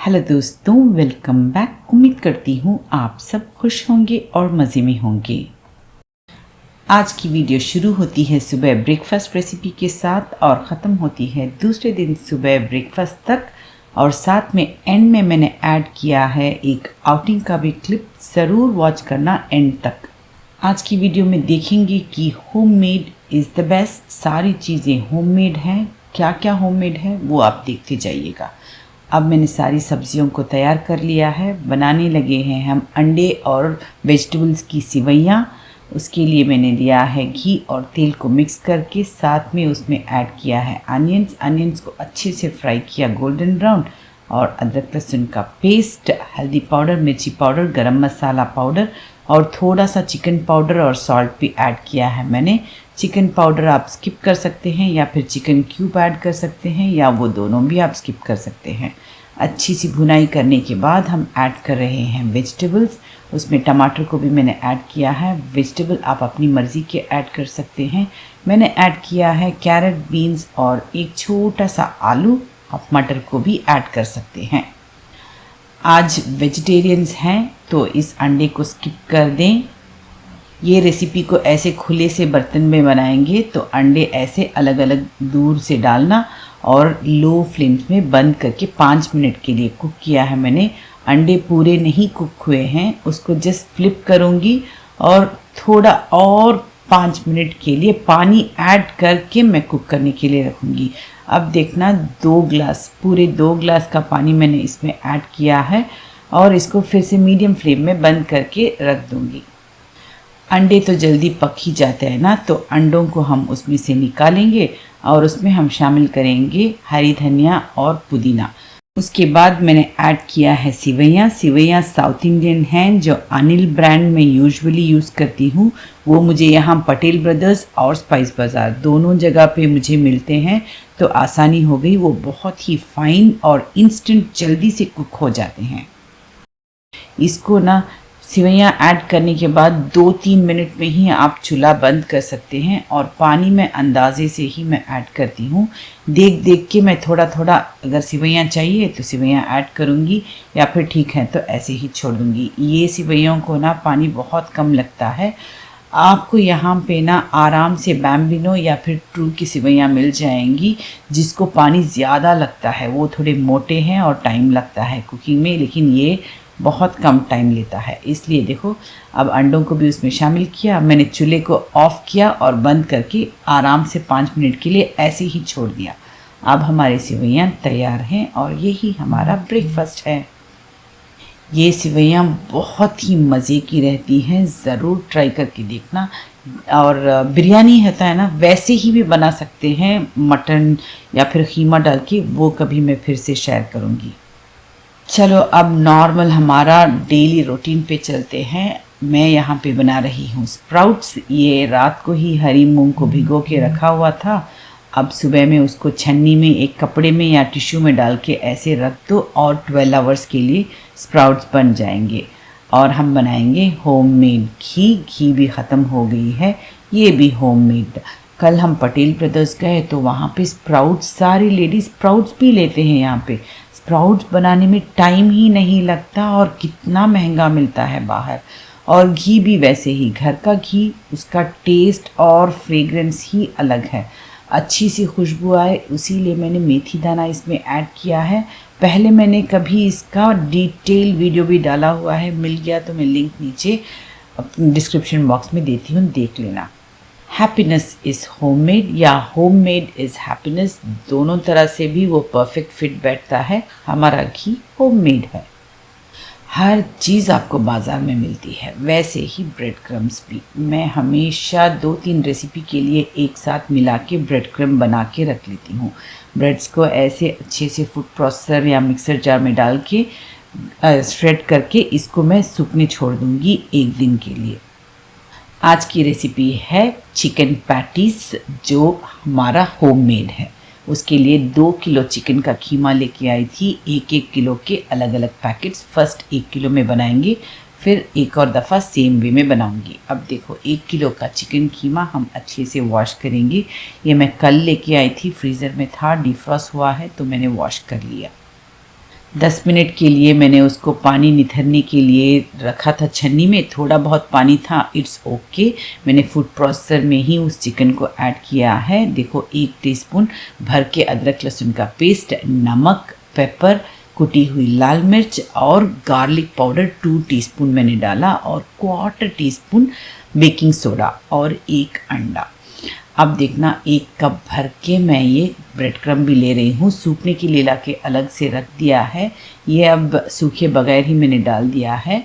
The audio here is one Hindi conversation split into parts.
हेलो दोस्तों, वेलकम बैक। उम्मीद करती हूँ आप सब खुश होंगे और मज़े में होंगे। आज की वीडियो शुरू होती है सुबह ब्रेकफास्ट रेसिपी के साथ और ख़त्म होती है दूसरे दिन सुबह ब्रेकफास्ट तक। और साथ में एंड में मैंने ऐड किया है एक आउटिंग का भी क्लिप, ज़रूर वॉच करना एंड तक। आज की वीडियो में देखेंगे कि होममेड इज़ द बेस्ट। सारी चीज़ें होममेड हैं। क्या क्या होममेड है वो आप देखते जाइएगा। अब मैंने सारी सब्जियों को तैयार कर लिया है। बनाने लगे हैं हम अंडे और वेजिटेबल्स की सिवैयाँ। उसके लिए मैंने लिया है घी और तेल को मिक्स करके, साथ में उसमें ऐड किया है अनियंस को अच्छे से फ्राई किया गोल्डन ब्राउन, और अदरक लहसुन का पेस्ट, हल्दी पाउडर, मिर्ची पाउडर, गरम मसाला पाउडर और थोड़ा सा चिकन पाउडर और सॉल्ट भी ऐड किया है मैंने। चिकन पाउडर आप स्किप कर सकते हैं या फिर चिकन क्यूब ऐड कर सकते हैं, या वो दोनों भी आप स्किप कर सकते हैं। अच्छी सी भुनाई करने के बाद हम ऐड कर रहे हैं वेजिटेबल्स। उसमें टमाटर को भी मैंने ऐड किया है। वेजिटेबल आप अपनी मर्ज़ी के ऐड कर सकते हैं। मैंने ऐड किया है कैरेट, बीन्स और एक छोटा सा आलू। आप मटर को भी ऐड कर सकते हैं। आज वेजिटेरियंस हैं तो इस अंडे को स्किप कर दें। ये रेसिपी को ऐसे खुले से बर्तन में बनाएंगे तो अंडे ऐसे अलग अलग दूर से डालना और लो फ्लेम में बंद करके 5 मिनट के लिए कुक किया है मैंने। अंडे पूरे नहीं कुक हुए हैं, उसको जस्ट फ्लिप करूँगी और थोड़ा और 5 मिनट के लिए पानी ऐड करके मैं कुक करने के लिए रखूँगी। अब देखना, 2 ग्लास, पूरे 2 ग्लास का पानी मैंने इसमें ऐड किया है और इसको फिर से मीडियम फ्लेम में बंद करके रख दूँगी। अंडे तो जल्दी पक ही जाते हैं ना, तो अंडों को हम उसमें से निकालेंगे और उसमें हम शामिल करेंगे हरी धनिया और पुदीना। उसके बाद मैंने ऐड किया है सिवैयाँ साउथ इंडियन हैं जो अनिल ब्रांड में यूजुअली यूज़ करती हूँ। वो मुझे यहाँ पटेल ब्रदर्स और स्पाइस बाज़ार दोनों जगह पे मुझे मिलते हैं, तो आसानी हो गई। वो बहुत ही फाइन और इंस्टेंट जल्दी से कुक हो जाते हैं। इसको ना सिवैयाँ ऐड करने के बाद 2-3 मिनट में ही आप चूल्हा बंद कर सकते हैं। और पानी में अंदाज़े से ही मैं ऐड करती हूँ। देख देख के मैं थोड़ा थोड़ा, अगर सिवैयाँ चाहिए तो सिवैयाँ ऐड करूँगी या फिर ठीक है तो ऐसे ही छोड़ दूँगी। ये सिवैयों को ना पानी बहुत कम लगता है। आपको यहाँ पे ना आराम से बैम्बिनो या फिर ट्रू की सिवैयाँ मिल जाएंगी जिसको पानी ज़्यादा लगता है। वो थोड़े मोटे हैं और टाइम लगता है कुकिंग में, लेकिन ये बहुत कम टाइम लेता है। इसलिए देखो, अब अंडों को भी उसमें शामिल किया। मैंने चूल्हे को ऑफ़ किया और बंद करके आराम से 5 मिनट के लिए ऐसे ही छोड़ दिया। अब हमारी सिवैयाँ तैयार हैं और यही हमारा ब्रेकफास्ट है। ये सिवैयाँ बहुत ही मज़े की रहती हैं, ज़रूर ट्राई करके देखना। और बिरयानी होता है ना, वैसे ही भी बना सकते हैं, मटन या फिर कीमा डाल के। वो कभी मैं फिर से शेयर करूँगी। चलो अब नॉर्मल हमारा डेली रूटीन पे चलते हैं। मैं यहाँ पे बना रही हूँ स्प्राउट्स। ये रात को ही हरी मूंग को भिगो के रखा हुआ था। अब सुबह में उसको छन्नी में, एक कपड़े में या टिश्यू में डाल के ऐसे रख दो और 12 आवर्स के लिए स्प्राउट्स बन जाएंगे। और हम बनाएंगे होममेड घी भी ख़त्म हो गई है, ये भी होममेड। कल हम पटेल ब्रदर्स गए तो वहाँ पे स्प्राउट्स, सारी लेडीज स्प्राउट्स भी लेते हैं यहाँ पे। स्प्राउट्स बनाने में टाइम ही नहीं लगता और कितना महंगा मिलता है बाहर। और घी भी वैसे ही, घर का घी, उसका टेस्ट और फ्रेग्रेंस ही अलग है। अच्छी सी खुशबू आए, इसीलिए मैंने मेथी दाना इसमें ऐड किया है। पहले मैंने कभी इसका डिटेल वीडियो भी डाला हुआ है, मिल गया तो मैं लिंक नीचे डिस्क्रिप्शन बॉक्स में देती हूँ, देख लेना। हैप्पीनेस इज़ होममेड या होममेड इज़ हैप्पीनेस, दोनों तरह से भी वो परफेक्ट फिट बैठता है। हमारा घी होममेड है। हर चीज़ आपको बाज़ार में मिलती है, वैसे ही ब्रेड क्रम्स भी। मैं हमेशा 2-3 रेसिपी के लिए एक साथ मिला के ब्रेड क्रम्ब बना के रख लेती हूँ। ब्रेड्स को ऐसे अच्छे से फूड प्रोसेसर या मिक्सर जार में डाल के श्रेड करके इसको मैं सूखने छोड़ दूँगी 1 दिन के लिए। आज की रेसिपी है चिकन पैटीज, जो हमारा होममेड है। उसके लिए 2 किलो चिकन का कीमा लेके आई थी। 1-1 किलो के अलग अलग पैकेट्स। फर्स्ट 1 किलो में बनाएंगे, फिर एक और दफ़ा सेम वे में बनाऊंगी। अब देखो, 1 किलो का चिकन कीमा हम अच्छे से वॉश करेंगे। ये मैं कल लेके आई थी, फ्रीज़र में था, डिफ्रॉस्ट हुआ है तो मैंने वॉश कर लिया। 10 मिनट के लिए मैंने उसको पानी निथरने के लिए रखा था छन्नी में, थोड़ा बहुत पानी था, इट्स ओके। मैंने फूड प्रोसेसर में ही उस चिकन को ऐड किया है। देखो 1 टीस्पून भर के अदरक लहसुन का पेस्ट, नमक, पेपर, कुटी हुई लाल मिर्च और गार्लिक पाउडर 2 टीस्पून मैंने डाला और 1/4 टीस्पून बेकिंग सोडा और 1 अंडा। अब देखना 1 कप भर के मैं ये ब्रेड क्रम्ब भी ले रही हूँ, सूखने के लिए लाके अलग से रख दिया है। ये अब सूखे बगैर ही मैंने डाल दिया है।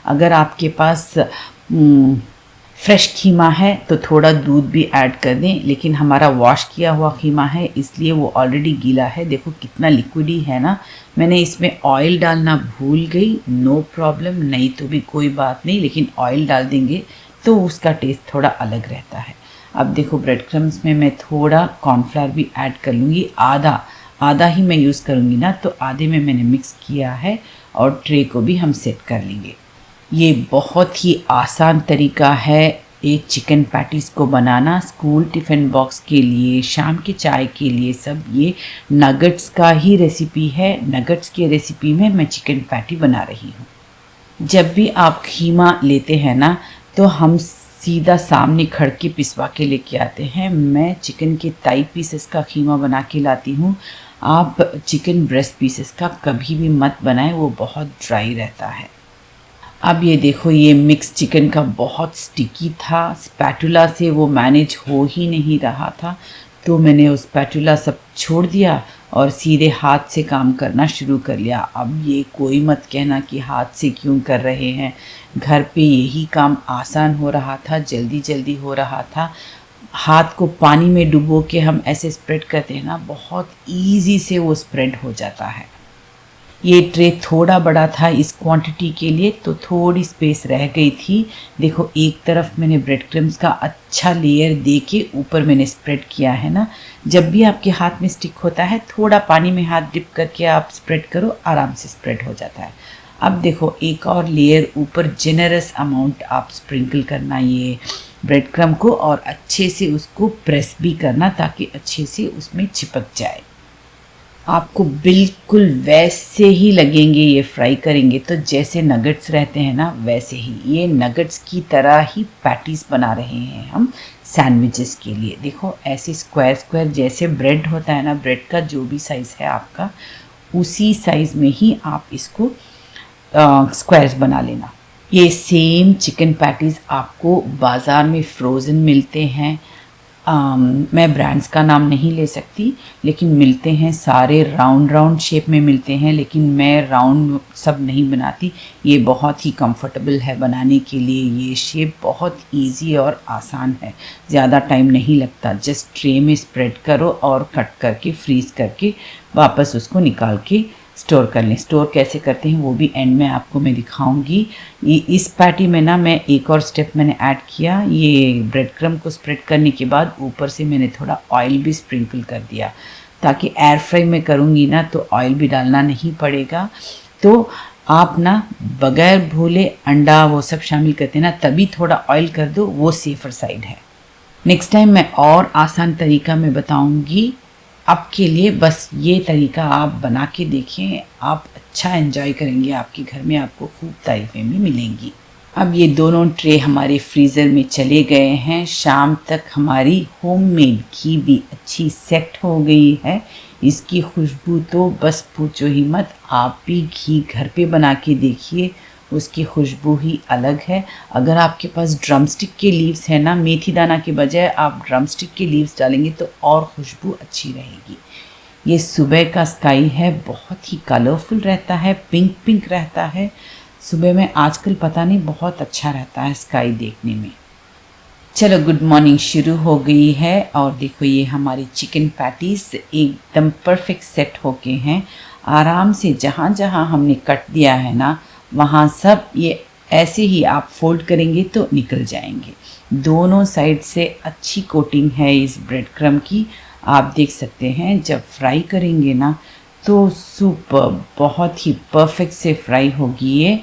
अगर आपके पास फ्रेश खीमा है तो थोड़ा दूध भी ऐड कर दें, लेकिन हमारा वॉश किया हुआ खीमा है इसलिए वो ऑलरेडी गीला है। देखो कितना लिक्विडी है ना। मैंने इसमें ऑयल डालना भूल गई, नो प्रॉब्लम, नहीं तो भी कोई बात नहीं, लेकिन ऑयल डाल देंगे तो उसका टेस्ट थोड़ा अलग रहता है। अब देखो ब्रेड क्रम्स में मैं थोड़ा कॉर्नफ्लावर भी ऐड कर लूँगी, आधा ही मैं यूज़ करूँगी ना, तो आधे में मैंने मिक्स किया है और ट्रे को भी हम सेट कर लेंगे। ये बहुत ही आसान तरीका है एक चिकन पैटीज़ को बनाना, स्कूल टिफ़िन बॉक्स के लिए, शाम के चाय के लिए, सब ये नगेट्स का ही रेसिपी है। नगेट्स की रेसिपी में मैं चिकन पैटी बना रही हूँ। जब भी आप खीमा लेते हैं ना तो हम सीधा सामने खड़ के पिसवा के लेके आते हैं। मैं चिकन के ताई पीसेस का खीमा बना के लाती हूँ। आप चिकन ब्रेस्ट पीसेस का कभी भी मत बनाएं, वो बहुत ड्राई रहता है। अब ये देखो ये मिक्स चिकन का बहुत स्टिकी था, स्पैटुला से वो मैनेज हो ही नहीं रहा था, तो मैंने उस स्पैटुला सब छोड़ दिया और सीधे हाथ से काम करना शुरू कर लिया। अब ये कोई मत कहना कि हाथ से क्यों कर रहे हैं, घर पे यही काम आसान हो रहा था, जल्दी जल्दी हो रहा था। हाथ को पानी में डुबो के हम ऐसे स्प्रेड करते हैं ना, बहुत ईजी से वो स्प्रेड हो जाता है। ये ट्रे थोड़ा बड़ा था इस क्वांटिटी के लिए, तो थोड़ी स्पेस रह गई थी। देखो एक तरफ मैंने ब्रेड क्रम्स का अच्छा लेयर दे के ऊपर मैंने स्प्रेड किया है ना। जब भी आपके हाथ में स्टिक होता है थोड़ा पानी में हाथ डिप करके आप स्प्रेड करो, आराम से स्प्रेड हो जाता है। अब देखो एक और लेयर ऊपर जेनरस अमाउंट आप स्प्रिंकल करना ये ब्रेड क्रम्ब को, और अच्छे से उसको प्रेस भी करना ताकि अच्छे से उसमें चिपक जाए। आपको बिल्कुल वैसे ही लगेंगे ये फ्राई करेंगे तो जैसे नगेट्स रहते हैं ना, वैसे ही ये नगेट्स की तरह ही पैटीज़ बना रहे हैं हम सैंडविचेस के लिए। देखो ऐसे स्क्वायर स्क्वायर जैसे ब्रेड होता है ना, ब्रेड का जो भी साइज़ है आपका उसी साइज़ में ही आप इसको स्क्वायर्स बना लेना। ये सेम चिकन पैटीज़ आपको बाज़ार में फ्रोज़न मिलते हैं। मैं ब्रांड्स का नाम नहीं ले सकती, लेकिन मिलते हैं, सारे राउंड शेप में मिलते हैं, लेकिन मैं राउंड सब नहीं बनाती। ये बहुत ही कंफर्टेबल है बनाने के लिए, ये शेप बहुत इजी और आसान है, ज़्यादा टाइम नहीं लगता। जस्ट ट्रे में स्प्रेड करो और कट करके फ्रीज़ करके वापस उसको निकाल के स्टोर कर लें। स्टोर कैसे करते हैं वो भी एंड में आपको मैं दिखाऊंगी। ये इस पैटी में ना मैं एक और स्टेप मैंने ऐड किया। ये ब्रेड क्रम्ब को स्प्रेड करने के बाद ऊपर से मैंने थोड़ा ऑयल भी स्प्रिंकल कर दिया, ताकि एयर फ्राई में करूँगी ना तो ऑयल भी डालना नहीं पड़ेगा। तो आप ना बगैर भूले अंडा वो सब शामिल करते हैं ना, तभी थोड़ा ऑयल कर दो, वो सेफ़र साइड है। नेक्स्ट टाइम मैं और आसान तरीका मैं बताऊँगी आपके लिए। बस ये तरीका आप बना के देखें, आप अच्छा एंजॉय करेंगे, आपके घर में आपको खूब तारीफ़ें भी मिलेंगी। अब ये दोनों ट्रे हमारे फ्रीज़र में चले गए हैं। शाम तक हमारी होममेड घी भी अच्छी सेट हो गई है। इसकी खुशबू तो बस पूछो ही मत। आप भी घी घर पे बना के देखिए, उसकी खुशबू ही अलग है। अगर आपके पास ड्रमस्टिक के लीव्स है ना, मेथी दाना के बजाय आप ड्रमस्टिक के लीव्स डालेंगे तो और खुशबू अच्छी रहेगी। ये सुबह का स्काई है, बहुत ही कलरफुल रहता है, पिंक पिंक रहता है सुबह में। आजकल पता नहीं बहुत अच्छा रहता है स्काई देखने में। चलो गुड मॉर्निंग शुरू हो गई है और देखो ये हमारी चिकन पैटीज़ एकदम परफेक्ट सेट होके हैं। आराम से जहाँ जहाँ हमने कट दिया है ना, वहाँ सब ये ऐसे ही आप फोल्ड करेंगे तो निकल जाएंगे। दोनों साइड से अच्छी कोटिंग है इस ब्रेड क्रम्ब की। आप देख सकते हैं जब फ्राई करेंगे ना तो सुपर्ब, बहुत ही परफेक्ट से फ्राई होगी ये।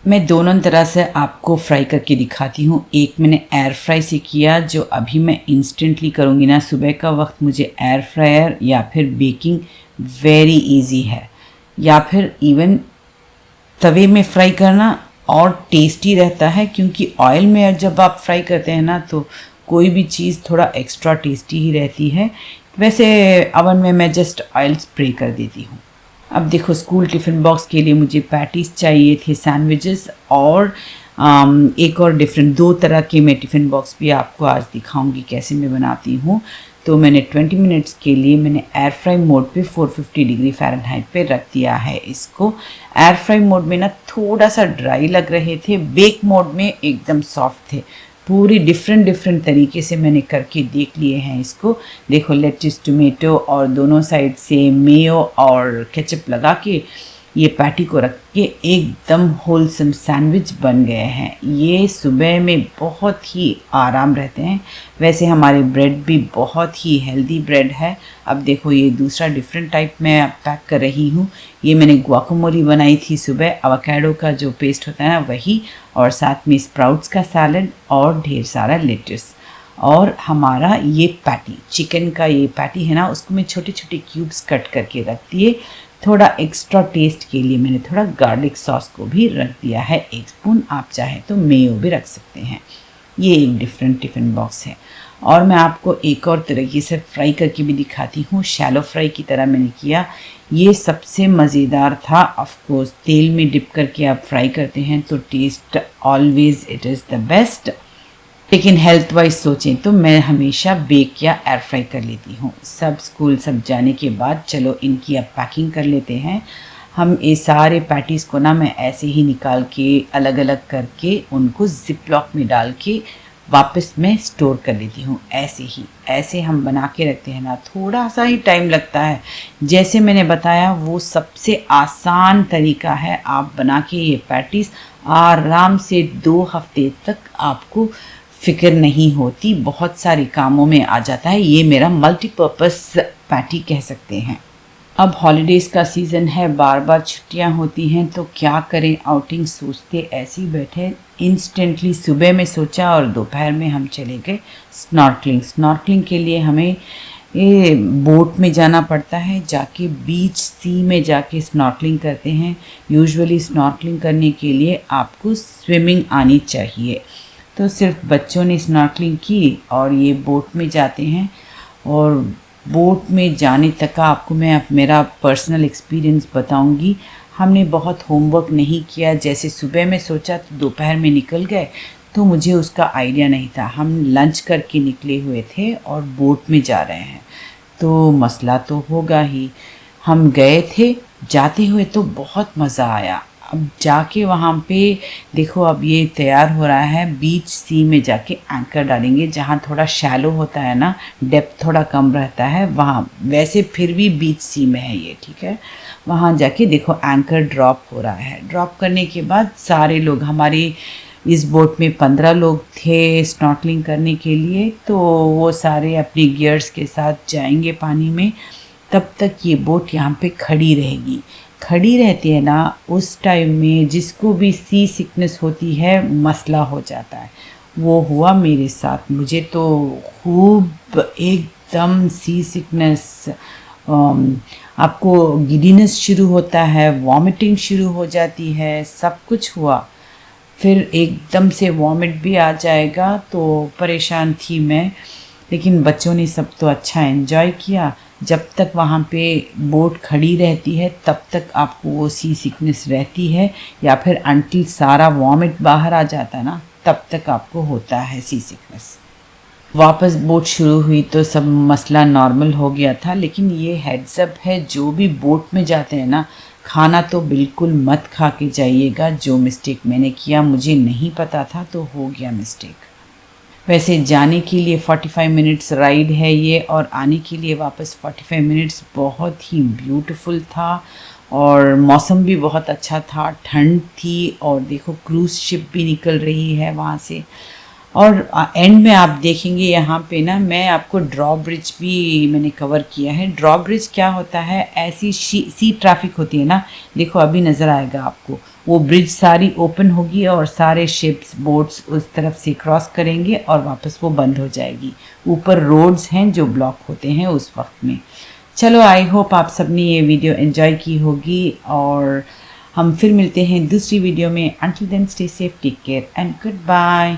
मैं दोनों तरह से आपको फ्राई करके दिखाती हूँ। एक मैंने एयर फ्राई से किया, जो अभी मैं इंस्टेंटली करूँगी ना सुबह का वक्त, मुझे एयर फ्रायर या फिर बेकिंग वेरी इजी है। या फिर इवन तवे में फ्राई करना और टेस्टी रहता है, क्योंकि ऑयल में जब आप फ्राई करते हैं ना तो कोई भी चीज़ थोड़ा एक्स्ट्रा टेस्टी ही रहती है। वैसे अवन में मैं जस्ट ऑयल स्प्रे कर देती हूँ। अब देखो, स्कूल टिफ़िन बॉक्स के लिए मुझे पैटीज़ चाहिए थे, सैंडविचेस, और एक और डिफरेंट 2 तरह के मैं टिफ़िन बॉक्स भी आपको आज दिखाऊंगी कैसे मैं बनाती हूँ। तो मैंने 20 मिनट्स के लिए मैंने एयर फ्राई मोड पे 450 डिग्री फ़ारेनहाइट पे रख दिया है इसको। एयर फ्राई मोड में ना थोड़ा सा ड्राई लग रहे थे, बेक मोड में एकदम सॉफ्ट थे। पूरी डिफरेंट तरीके से मैंने करके देख लिए हैं इसको। देखो, लेट्स, टोमेटो और दोनों साइड से मेयो और केचप लगा के ये पैटी को रख के एकदम होलसम सैंडविच बन गए हैं। ये सुबह में बहुत ही आराम रहते हैं। वैसे हमारे ब्रेड भी बहुत ही हेल्दी ब्रेड है। अब देखो, ये दूसरा डिफरेंट टाइप में पैक कर रही हूँ। ये मैंने गुआकामोली बनाई थी सुबह, एवोकाडो का जो पेस्ट होता है ना वही, और साथ में स्प्राउट्स का सैलड और ढेर सारा लेट्स। और हमारा ये पैटी, चिकन का ये पैटी है ना, उसको मैं छोटे छोटे क्यूब्स कट करके रख दिए। थोड़ा एक्स्ट्रा टेस्ट के लिए मैंने थोड़ा गार्लिक सॉस को भी रख दिया है 1 स्पून। आप चाहे तो मेयो भी रख सकते हैं। ये एक डिफरेंट टिफ़िन बॉक्स है। और मैं आपको एक और तरीके से फ्राई करके भी दिखाती हूँ। शैलो फ्राई की तरह मैंने किया। ये सबसे मज़ेदार था। ऑफ कोर्स तेल में डिप करके आप फ्राई करते हैं तो taste always it is the best, लेकिन हेल्थ वाइज सोचें तो मैं हमेशा बेक या एयर फ्राई कर लेती हूँ। सब स्कूल सब जाने के बाद चलो इनकी अब पैकिंग कर लेते हैं। हम ये सारे पैटीज़ को ना मैं ऐसे ही निकाल के अलग अलग करके उनको जिप लॉक में डाल के वापस मैं स्टोर कर लेती हूँ। ऐसे हम बना के रखते हैं ना, थोड़ा सा ही टाइम लगता है। जैसे मैंने बताया वो सबसे आसान तरीका है। आप बना के ये पैटीज़ आराम से 2 हफ्ते तक आपको फ़िक्र नहीं होती, बहुत सारे कामों में आ जाता है। ये मेरा मल्टीपर्पज़ पैटी कह सकते हैं। अब हॉलीडेज़ का सीज़न है, बार बार छुट्टियां होती हैं तो क्या करें, आउटिंग सोचते ऐसे ही बैठे। इंस्टेंटली सुबह में सोचा और दोपहर में हम चले गए स्नॉर्कलिंग के लिए। हमें ये बोट में जाना पड़ता है, जाके बीच सी में जाके स्नॉर्कलिंग करते हैं। यूजुअली स्नॉर्कलिंग करने के लिए आपको स्विमिंग आनी चाहिए। तो सिर्फ बच्चों ने स्नॉर्कलिंग की और ये बोट में जाते हैं। और बोट में जाने तक का आपको मैं मेरा पर्सनल एक्सपीरियंस बताऊंगी। हमने बहुत होमवर्क नहीं किया। जैसे सुबह में सोचा तो दोपहर में निकल गए, तो मुझे उसका आइडिया नहीं था। हम लंच करके निकले हुए थे और बोट में जा रहे हैं तो मसला तो होगा ही। हम गए थे, जाते हुए तो बहुत मज़ा आया। अब जाके वहाँ पे देखो, अब ये तैयार हो रहा है। बीच सी में जाके एंकर डालेंगे, जहाँ थोड़ा शैलो होता है ना, डेप्थ थोड़ा कम रहता है वहाँ। वैसे फिर भी बीच सी में है ये, ठीक है। वहाँ जाके देखो एंकर ड्रॉप हो रहा है। ड्रॉप करने के बाद सारे लोग, हमारे इस बोट में 15 लोग थे स्नॉर्कलिंग करने के लिए, तो वो सारे अपने गियर्स के साथ जाएंगे पानी में। तब तक ये बोट यहाँ पे खड़ी रहेगी। खड़ी रहती है ना, उस टाइम में जिसको भी सी सिकनेस होती है मसला हो जाता है। वो हुआ मेरे साथ। मुझे तो खूब एकदम सी सिकनेस, आपको गिडीनेस शुरू होता है, वॉमिटिंग शुरू हो जाती है, सब कुछ हुआ। फिर एकदम से वॉमिट भी आ जाएगा, तो परेशान थी मैं। लेकिन बच्चों ने सब तो अच्छा एंजॉय किया। जब तक वहाँ पे बोट खड़ी रहती है तब तक आपको वो सी सिकनेस रहती है, या फिर अंटिल सारा वॉमिट बाहर आ जाता है ना, तब तक आपको होता है सी सिकनेस। वापस बोट शुरू हुई तो सब मसला नॉर्मल हो गया था। लेकिन ये हेड्स अप है, जो भी बोट में जाते हैं ना, खाना तो बिल्कुल मत खा के जाइएगा। जो मिस्टेक मैंने किया, मुझे नहीं पता था तो हो गया मिस्टेक। वैसे जाने के लिए 45 मिनट्स राइड है ये, और आने के लिए वापस 45 मिनट्स। बहुत ही ब्यूटीफुल था और मौसम भी बहुत अच्छा था, ठंड थी। और देखो क्रूज़ शिप भी निकल रही है वहाँ से। और एंड में आप देखेंगे यहाँ पे ना, मैं आपको ड्रॉ ब्रिज भी मैंने कवर किया है। ड्रॉ ब्रिज क्या होता है, ऐसी सी ट्रैफिक होती है ना, देखो अभी नज़र आएगा आपको। वो ब्रिज सारी ओपन होगी और सारे शिप्स, बोट्स उस तरफ से क्रॉस करेंगे और वापस वो बंद हो जाएगी। ऊपर रोड्स हैं जो ब्लॉक होते हैं उस वक्त में। चलो आई होप आप सबने ये वीडियो एंजॉय की होगी और हम फिर मिलते हैं दूसरी वीडियो में। Until then stay safe, take care and good bye.